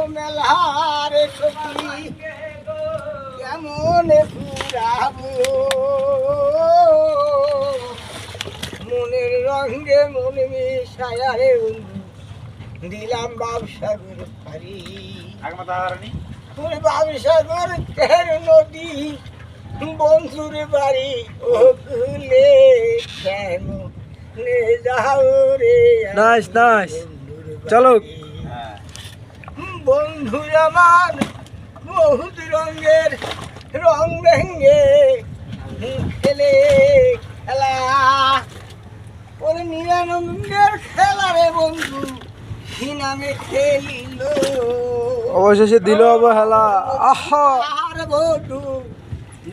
মেলারে সখী কেমন পুরাবো মনের রঙে মন মিশায়ারে দিলাম বাবসাগর পারি বাবসাগর তের নদী বন্ধুর বাড়ি ও কুলে কেন নে যাও রে নাইস নাইস চলো বন্ধু আমার বহুত রঙের রং ভেঙ্গে খেলে খেলা ওর নিরানন্দের খেলা রে বন্ধু কি নামে খেলিল অবশেষে দিল অবহেলা আহা আর বন্ধু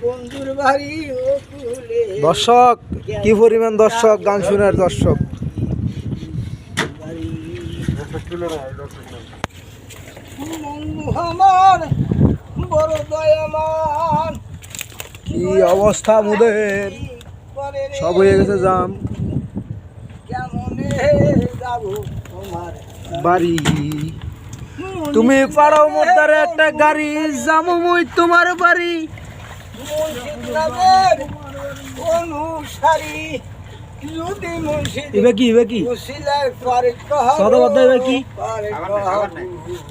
বন্ধুর বাড়ি ও কুলে দর্শক কি পরিমাণ দর্শক গান শুনার দর্শক বন্ধু আমার বড় দয়ামান কি অবস্থা মুদের সব হয়ে গেছে জাম কেমনে যাব তোমার বাড়ি তুমি পাড়াও মোদ্দারে একটা গাড়ি যাবো মুই তোমার বাড়ি মুন্সিদনগর অনুসারী যদি মুন্সিদ ইবে কি উসিলায় পারে সদা বদ্ধ ইবে কি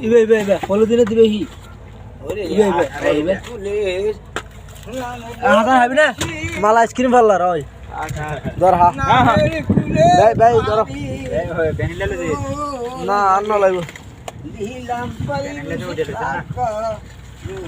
ইবে পলে দিনে দিবে কি ইবে হাজার হবে না মাল আইসক্রিম পারলার হয় ধর হা ভাই ধর না আর না লাগবে দিলাম পাই